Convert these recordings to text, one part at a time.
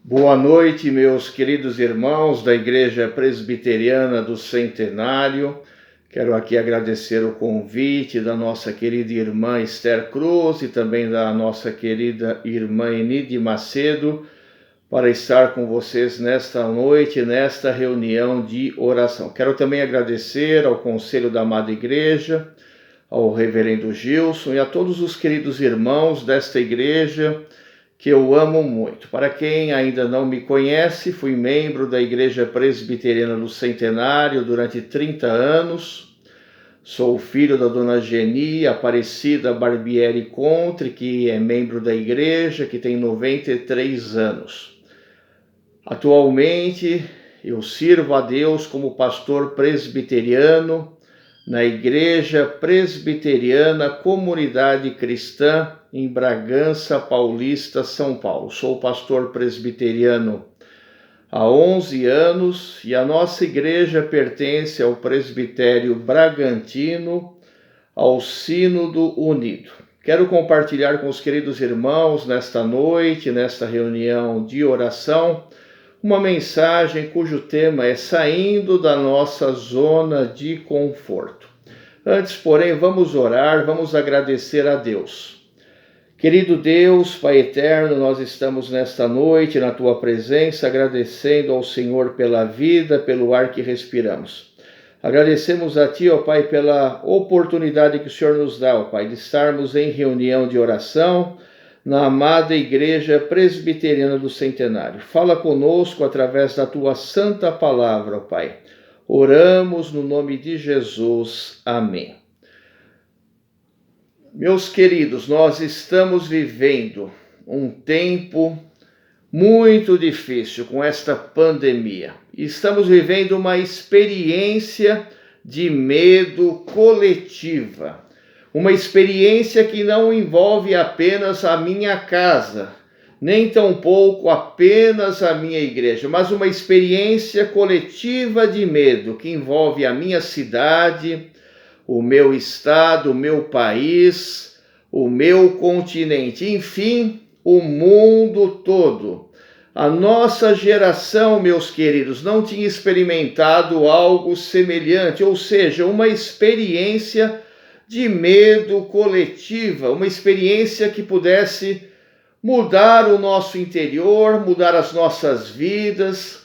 Boa noite, meus queridos irmãos da Igreja Presbiteriana do Centenário. Quero aqui agradecer o convite da nossa querida irmã Esther Cruz e também da nossa querida irmã Enide Macedo para estar com vocês nesta noite, nesta reunião de oração. Quero também agradecer ao Conselho da Amada Igreja, ao Reverendo Gilson e a todos os queridos irmãos desta igreja que eu amo muito. Para quem ainda não me conhece, fui membro da Igreja Presbiteriana do Centenário durante 30 anos. Sou filho da dona Geni Aparecida Barbieri Contre, que é membro da igreja, que tem 93 anos. Atualmente, eu sirvo a Deus como pastor presbiteriano na Igreja Presbiteriana Comunidade Cristã, em Bragança Paulista, São Paulo. Sou pastor presbiteriano há 11 anos e a nossa igreja pertence ao Presbitério Bragantino, ao Sínodo Unido. Quero compartilhar com os queridos irmãos nesta noite, nesta reunião de oração, uma mensagem cujo tema é saindo da nossa zona de conforto. Antes, porém, vamos orar, vamos agradecer a Deus. Querido Deus, Pai eterno, nós estamos nesta noite na Tua presença, agradecendo ao Senhor pela vida, pelo ar que respiramos. Agradecemos a Ti, ó Pai, pela oportunidade que o Senhor nos dá, ó Pai, de estarmos em reunião de oração na amada Igreja Presbiteriana do Centenário. Fala conosco através da Tua santa palavra, ó Pai. Oramos no nome de Jesus. Amém. Meus queridos, nós estamos vivendo um tempo muito difícil com esta pandemia. Estamos vivendo uma experiência de medo coletiva. Uma experiência que não envolve apenas a minha casa, nem tampouco apenas a minha igreja, mas uma experiência coletiva de medo que envolve a minha cidade, o meu estado, o meu país, o meu continente, enfim, o mundo todo. A nossa geração, meus queridos, não tinha experimentado algo semelhante, ou seja, uma experiência de medo coletiva, uma experiência que pudesse mudar o nosso interior, mudar as nossas vidas.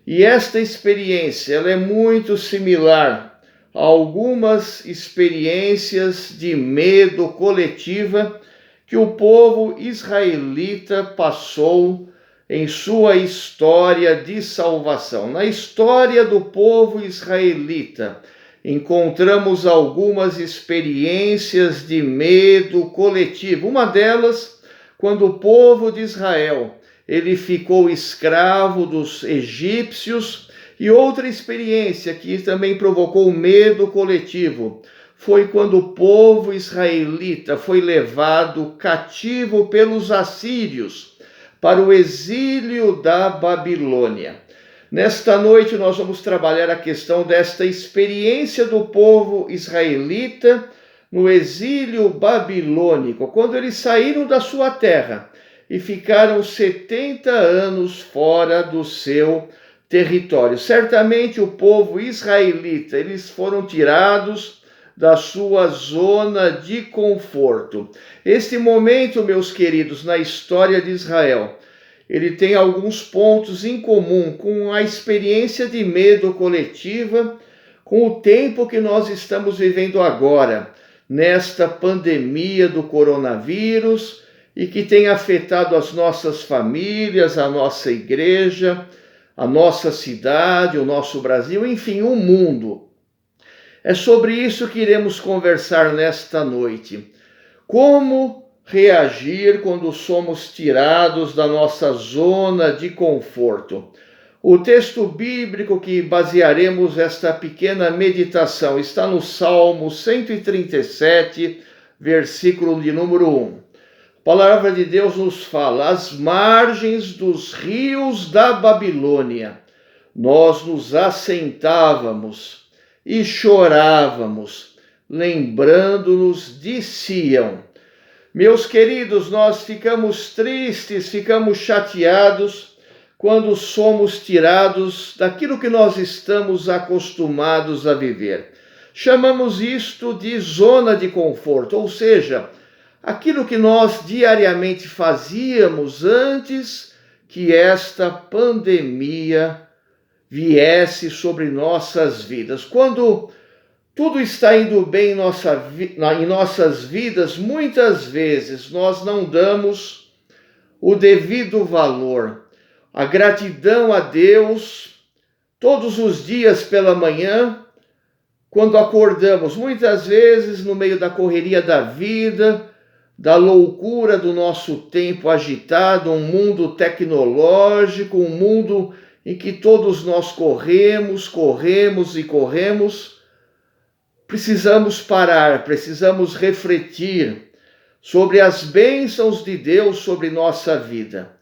E esta experiência, ela é muito similar a algumas experiências de medo coletiva que o povo israelita passou em sua história de salvação. Na história do povo israelita, encontramos algumas experiências de medo coletivo. Uma delas, quando o povo de Israel ele ficou escravo dos egípcios. E outra experiência que também provocou medo coletivo foi quando o povo israelita foi levado cativo pelos assírios para o exílio da Babilônia. Nesta noite nós vamos trabalhar a questão desta experiência do povo israelita no exílio babilônico, quando eles saíram da sua terra e ficaram 70 anos fora do seu território. Certamente o povo israelita, eles foram tirados da sua zona de conforto. Este momento, meus queridos, na história de Israel, ele tem alguns pontos em comum com a experiência de medo coletiva, com o tempo que nós estamos vivendo agora, nesta pandemia do coronavírus, e que tem afetado as nossas famílias, a nossa igreja, a nossa cidade, o nosso Brasil, enfim, o mundo. É sobre isso que iremos conversar nesta noite. Como reagir quando somos tirados da nossa zona de conforto? O texto bíblico que basearemos esta pequena meditação está no Salmo 137, versículo de número 1. A palavra de Deus nos fala: às margens dos rios da Babilônia, nós nos assentávamos e chorávamos, lembrando-nos de Sião. Meus queridos, nós ficamos tristes, ficamos chateados quando somos tirados daquilo que nós estamos acostumados a viver. Chamamos isto de zona de conforto, ou seja, aquilo que nós diariamente fazíamos antes que esta pandemia viesse sobre nossas vidas. Quando tudo está indo bem em nossas vidas, muitas vezes nós não damos o devido valor, a gratidão a Deus, todos os dias pela manhã, quando acordamos, muitas vezes no meio da correria da vida, da loucura do nosso tempo agitado, um mundo tecnológico, um mundo em que todos nós corremos, precisamos parar, precisamos refletir sobre as bênçãos de Deus sobre nossa vida.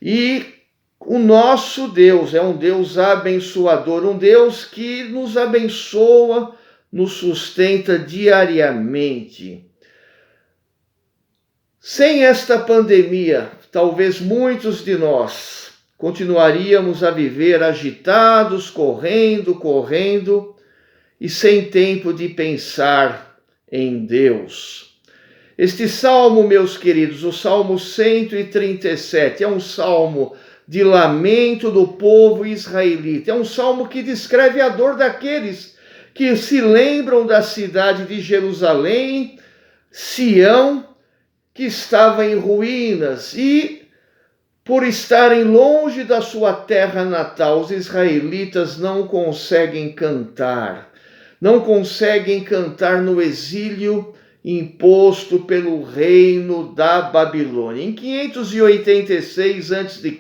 E o nosso Deus é um Deus abençoador, um Deus que nos abençoa, nos sustenta diariamente. Sem esta pandemia, talvez muitos de nós continuaríamos a viver agitados, correndo e sem tempo de pensar em Deus. Este salmo, meus queridos, o Salmo 137, é um salmo de lamento do povo israelita. É um salmo que descreve a dor daqueles que se lembram da cidade de Jerusalém, Sião, que estava em ruínas, e por estarem longe da sua terra natal, os israelitas não conseguem cantar no exílio imposto pelo reino da Babilônia. Em 586 a.C.,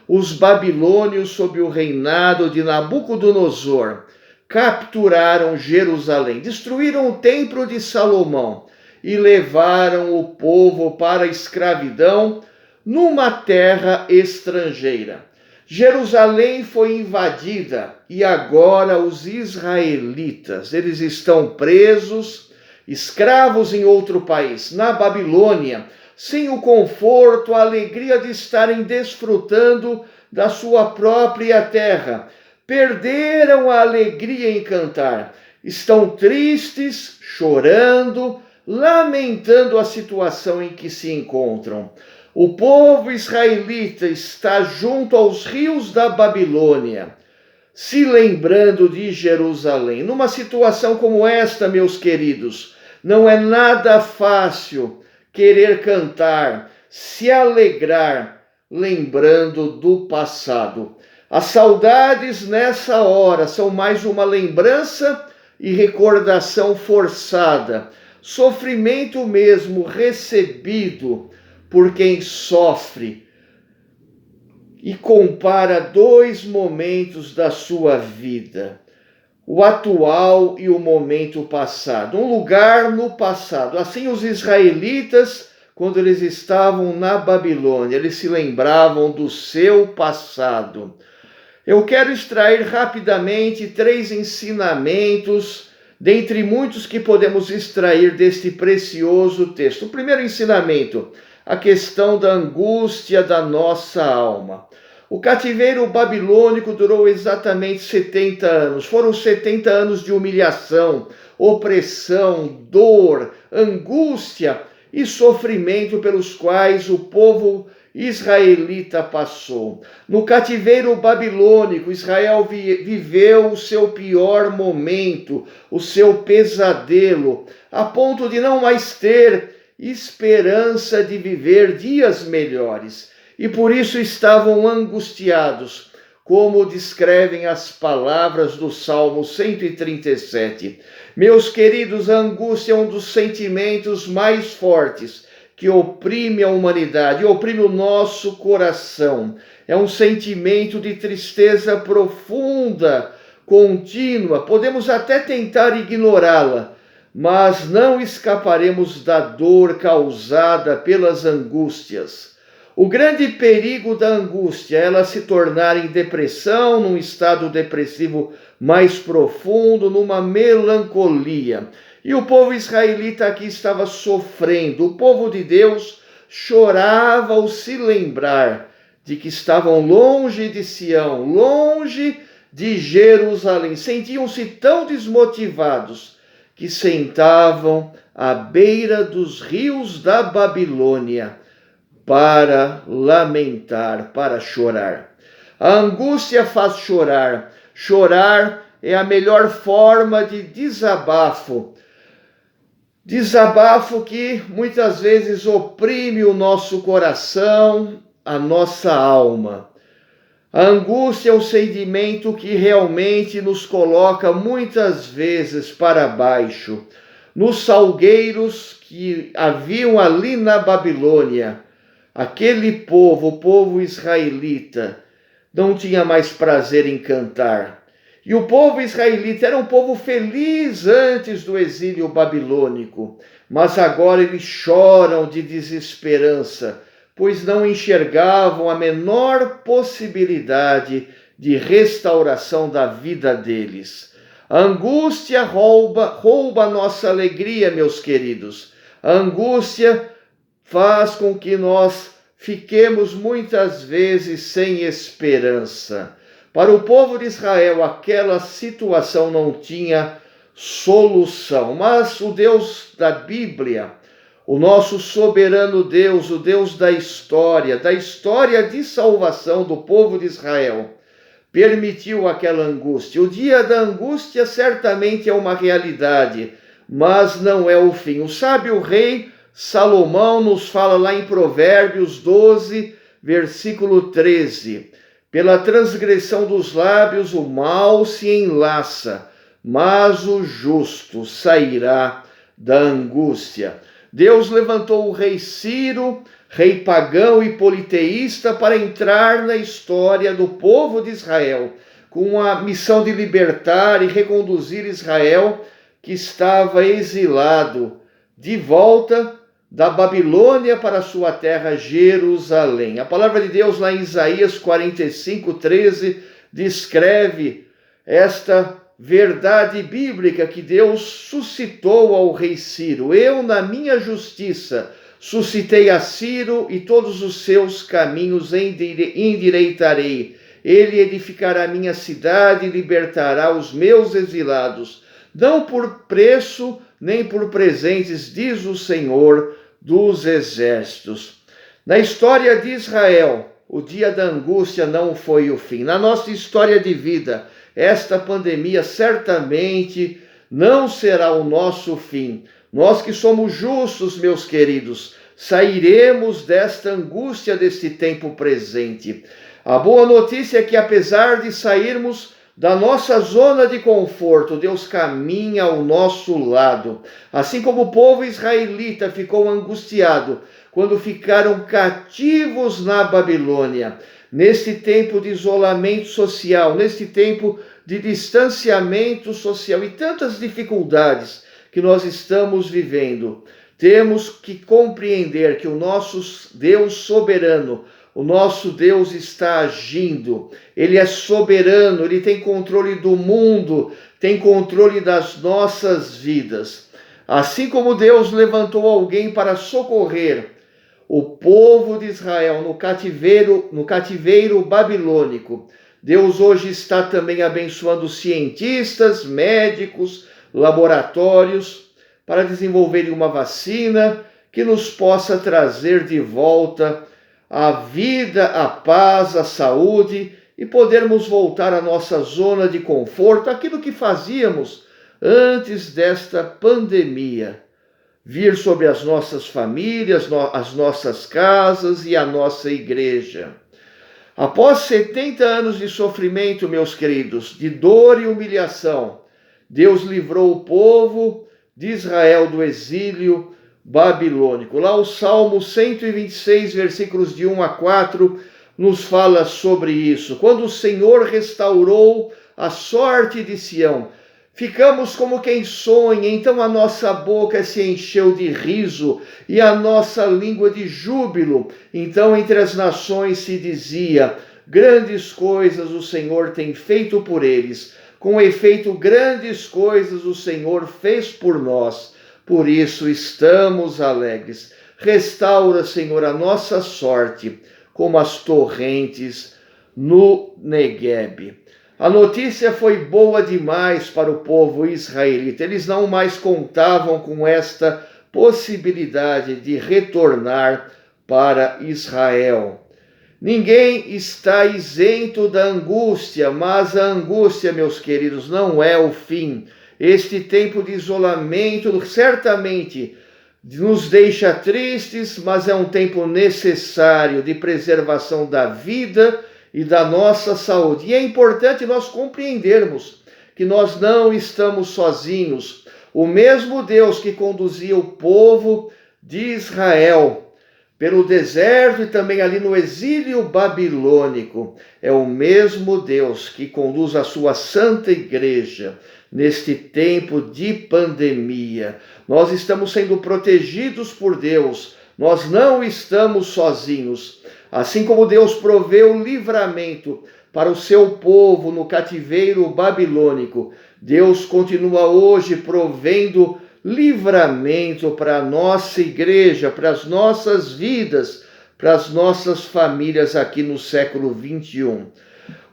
os babilônios, sob o reinado de Nabucodonosor, capturaram Jerusalém, destruíram o templo de Salomão e levaram o povo para a escravidão numa terra estrangeira. Jerusalém foi invadida e agora os israelitas, eles estão presos, escravos em outro país, na Babilônia, sem o conforto, a alegria de estarem desfrutando da sua própria terra. Perderam a alegria em cantar, estão tristes, chorando, lamentando a situação em que se encontram. O povo israelita está junto aos rios da Babilônia, se lembrando de Jerusalém. Numa situação como esta, meus queridos, não é nada fácil querer cantar, se alegrar, lembrando do passado. As saudades nessa hora são mais uma lembrança e recordação forçada, sofrimento mesmo recebido por quem sofre e compara dois momentos da sua vida, o atual e o momento passado, um lugar no passado. Assim, os israelitas, quando eles estavam na Babilônia, eles se lembravam do seu passado. Eu quero extrair rapidamente 3 ensinamentos, dentre muitos que podemos extrair deste precioso texto. O primeiro ensinamento: a questão da angústia da nossa alma. O cativeiro babilônico durou exatamente 70 anos. Foram 70 anos de humilhação, opressão, dor, angústia e sofrimento pelos quais o povo israelita passou. No cativeiro babilônico, Israel viveu o seu pior momento, o seu pesadelo, a ponto de não mais ter esperança de viver dias melhores, e por isso estavam angustiados, como descrevem as palavras do Salmo 137. Meus queridos, a angústia é um dos sentimentos mais fortes que oprime a humanidade, oprime o nosso coração. É um sentimento de tristeza profunda, contínua. Podemos até tentar ignorá-la, mas não escaparemos da dor causada pelas angústias. O grande perigo da angústia é ela se tornar em depressão, num estado depressivo mais profundo, numa melancolia. E o povo israelita aqui estava sofrendo. O povo de Deus chorava ao se lembrar de que estavam longe de Sião, longe de Jerusalém. Sentiam-se tão desmotivados que sentavam à beira dos rios da Babilônia para lamentar, para chorar. A angústia faz chorar. Chorar é a melhor forma de desabafo. Desabafo que muitas vezes oprime o nosso coração, a nossa alma. A angústia é o sentimento que realmente nos coloca muitas vezes para baixo, nos salgueiros que haviam ali na Babilônia. Aquele povo, o povo israelita, não tinha mais prazer em cantar. E o povo israelita era um povo feliz antes do exílio babilônico, mas agora eles choram de desesperança, pois não enxergavam a menor possibilidade de restauração da vida deles. A angústia rouba a nossa alegria, meus queridos. A angústia faz com que nós fiquemos muitas vezes sem esperança. Para o povo de Israel, aquela situação não tinha solução, mas o Deus da Bíblia, o nosso soberano Deus, o Deus da história de salvação do povo de Israel, permitiu aquela angústia. O dia da angústia certamente é uma realidade, mas não é o fim. O sábio rei Salomão nos fala lá em Provérbios 12, versículo 13. Pela transgressão dos lábios o mal se enlaça, mas o justo sairá da angústia. Deus levantou o rei Ciro, rei pagão e politeísta, para entrar na história do povo de Israel, com a missão de libertar e reconduzir Israel, que estava exilado, de volta da Babilônia para sua terra, Jerusalém. A palavra de Deus lá em Isaías 45, 13, descreve esta verdade bíblica que Deus suscitou ao rei Ciro. Eu, na minha justiça, suscitei a Ciro e todos os seus caminhos endireitarei. Ele edificará a minha cidade e libertará os meus exilados, não por preço nem por presentes, diz o Senhor dos exércitos. Na história de Israel, o dia da angústia não foi o fim. Na nossa história de vida, esta pandemia certamente não será o nosso fim. Nós que somos justos, meus queridos, sairemos desta angústia deste tempo presente. A boa notícia é que, apesar de sairmos da nossa zona de conforto, Deus caminha ao nosso lado. Assim como o povo israelita ficou angustiado quando ficaram cativos na Babilônia, neste tempo de isolamento social, neste tempo de distanciamento social e tantas dificuldades que nós estamos vivendo, temos que compreender que o nosso Deus soberano, o nosso Deus está agindo, Ele é soberano, Ele tem controle do mundo, tem controle das nossas vidas. Assim como Deus levantou alguém para socorrer o povo de Israel no cativeiro babilônico, Deus hoje está também abençoando cientistas, médicos, laboratórios, para desenvolverem uma vacina que nos possa trazer de volta a vida, a paz, a saúde e podermos voltar à nossa zona de conforto, aquilo que fazíamos antes desta pandemia, vir sobre as nossas famílias, as nossas casas e a nossa igreja. Após 70 anos de sofrimento, meus queridos, de dor e humilhação, Deus livrou o povo de Israel do exílio babilônico. Lá o Salmo 126, versículos de 1 a 4, nos fala sobre isso. Quando o Senhor restaurou a sorte de Sião, ficamos como quem sonha, então a nossa boca se encheu de riso e a nossa língua de júbilo. Então entre as nações se dizia: grandes coisas o Senhor tem feito por eles. Com efeito, grandes coisas o Senhor fez por nós. Por isso estamos alegres. Restaura, Senhor, a nossa sorte, como as torrentes no Neguebe. A notícia foi boa demais para o povo israelita. Eles não mais contavam com esta possibilidade de retornar para Israel. Ninguém está isento da angústia, mas a angústia, meus queridos, não é o fim. Este tempo de isolamento certamente nos deixa tristes, mas é um tempo necessário de preservação da vida e da nossa saúde. E é importante nós compreendermos que nós não estamos sozinhos. O mesmo Deus que conduzia o povo de Israel pelo deserto e também ali no exílio babilônico, é o mesmo Deus que conduz a sua santa igreja neste tempo de pandemia. Nós estamos sendo protegidos por Deus, nós não estamos sozinhos. Assim como Deus proveu livramento para o seu povo no cativeiro babilônico, Deus continua hoje provendo livramento para a nossa igreja, para as nossas vidas, para as nossas famílias aqui no século 21.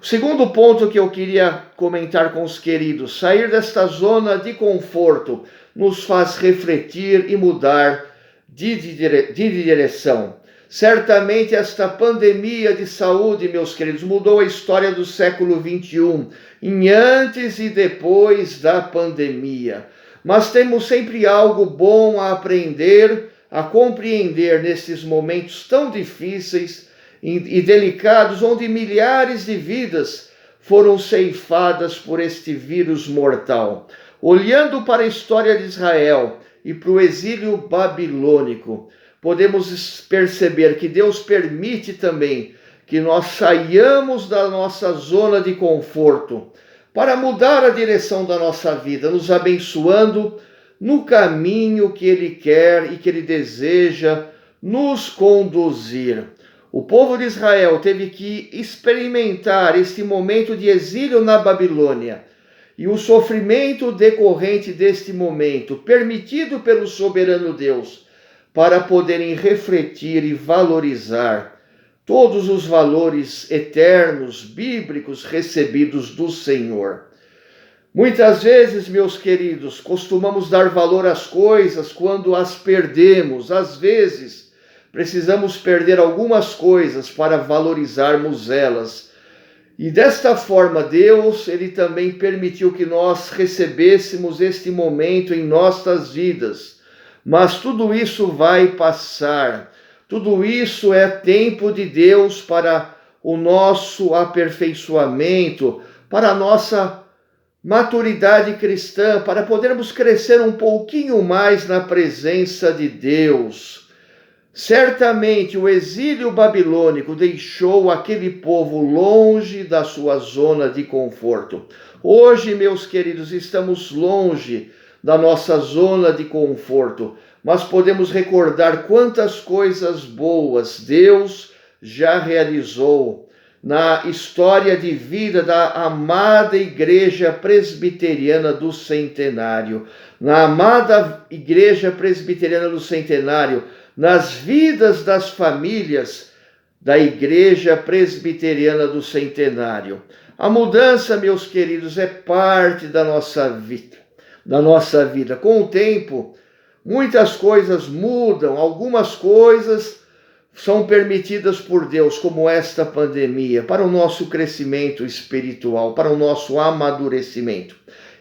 O segundo ponto que eu queria comentar com os queridos: sair desta zona de conforto nos faz refletir e mudar de direção. Certamente esta pandemia de saúde, meus queridos, mudou a história do século 21, em antes e depois da pandemia. Mas temos sempre algo bom a aprender, a compreender nesses momentos tão difíceis e delicados, onde milhares de vidas foram ceifadas por este vírus mortal. Olhando para a história de Israel e para o exílio babilônico, podemos perceber que Deus permite também que nós saiamos da nossa zona de conforto para mudar a direção da nossa vida, nos abençoando no caminho que Ele quer e que Ele deseja nos conduzir. O povo de Israel teve que experimentar este momento de exílio na Babilônia e o sofrimento decorrente deste momento, permitido pelo soberano Deus, para poderem refletir e valorizar todos os valores eternos, bíblicos, recebidos do Senhor. Muitas vezes, meus queridos, costumamos dar valor às coisas quando as perdemos. Às vezes, precisamos perder algumas coisas para valorizarmos elas. E desta forma, Deus, Ele também permitiu que nós recebêssemos este momento em nossas vidas. Mas tudo isso vai passar. Tudo isso é tempo de Deus para o nosso aperfeiçoamento, para a nossa maturidade cristã, para podermos crescer um pouquinho mais na presença de Deus. Certamente o exílio babilônico deixou aquele povo longe da sua zona de conforto. Hoje, meus queridos, estamos longe da nossa zona de conforto, mas podemos recordar quantas coisas boas Deus já realizou na história de vida da amada Igreja Presbiteriana do Centenário. Na amada Igreja Presbiteriana do Centenário, nas vidas das famílias da Igreja Presbiteriana do Centenário. A mudança, meus queridos, é parte da nossa vida. Com o tempo, muitas coisas mudam, algumas coisas são permitidas por Deus, como esta pandemia, para o nosso crescimento espiritual, para o nosso amadurecimento.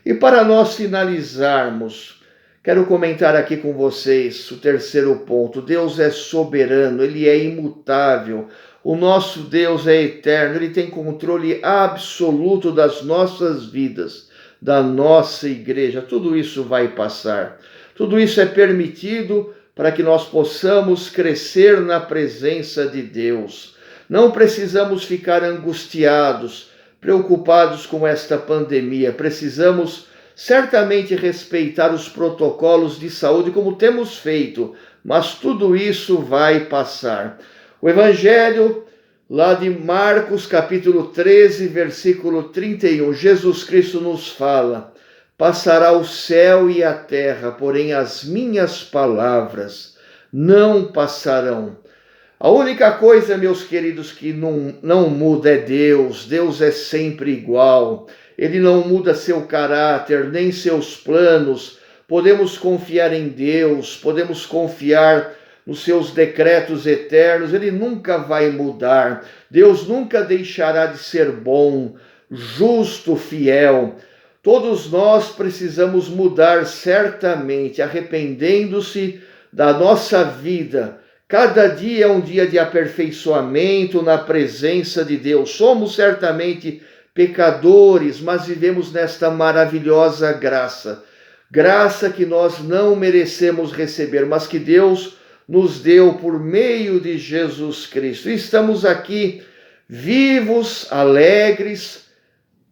E para nós finalizarmos, quero comentar aqui com vocês o terceiro ponto. Deus é soberano, Ele é imutável. O nosso Deus é eterno, Ele tem controle absoluto das nossas vidas, da nossa igreja. Tudo isso vai passar. Tudo isso é permitido para que nós possamos crescer na presença de Deus. Não precisamos ficar angustiados, preocupados com esta pandemia. Precisamos certamente respeitar os protocolos de saúde como temos feito, mas tudo isso vai passar. O Evangelho lá de Marcos, capítulo 13, versículo 31, Jesus Cristo nos fala: passará o céu e a terra, porém as minhas palavras não passarão. A única coisa, meus queridos, que não muda é Deus. Deus é sempre igual. Ele não muda seu caráter, nem seus planos. Podemos confiar em Deus, podemos confiar nos seus decretos eternos. Ele nunca vai mudar. Deus nunca deixará de ser bom, justo, fiel. Todos nós precisamos mudar certamente, arrependendo-se da nossa vida. Cada dia é um dia de aperfeiçoamento na presença de Deus. Somos certamente pecadores, mas vivemos nesta maravilhosa graça. Graça que nós não merecemos receber, mas que Deus nos deu por meio de Jesus Cristo. Estamos aqui vivos, alegres,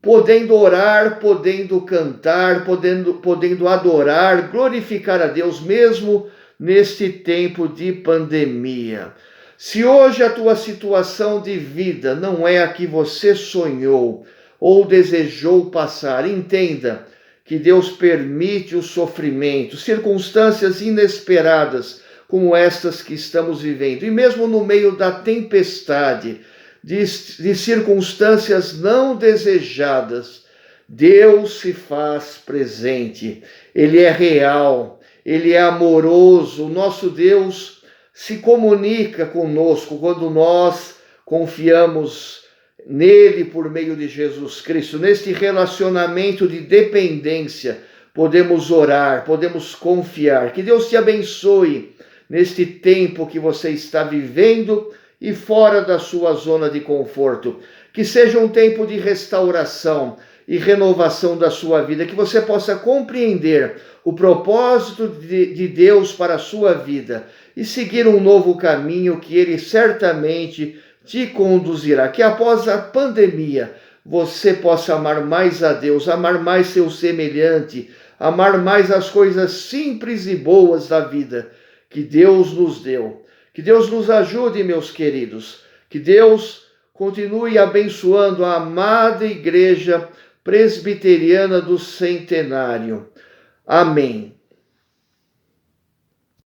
podendo orar, podendo cantar, podendo adorar, glorificar a Deus mesmo neste tempo de pandemia. Se hoje a tua situação de vida não é a que você sonhou ou desejou passar, entenda que Deus permite o sofrimento, circunstâncias inesperadas como estas que estamos vivendo, e mesmo no meio da tempestade, de circunstâncias não desejadas, Deus se faz presente. Ele é real, Ele é amoroso. O nosso Deus se comunica conosco quando nós confiamos nele por meio de Jesus Cristo. Neste relacionamento de dependência, podemos orar, podemos confiar. Que Deus te abençoe neste tempo que você está vivendo e fora da sua zona de conforto. Que seja um tempo de restauração e renovação da sua vida, que você possa compreender o propósito de Deus para a sua vida e seguir um novo caminho que Ele certamente te conduzirá. Que após a pandemia você possa amar mais a Deus, amar mais seu semelhante, amar mais as coisas simples e boas da vida que Deus nos deu. Que Deus nos ajude, meus queridos. Que Deus continue abençoando a amada Igreja Presbiteriana do Centenário. Amém.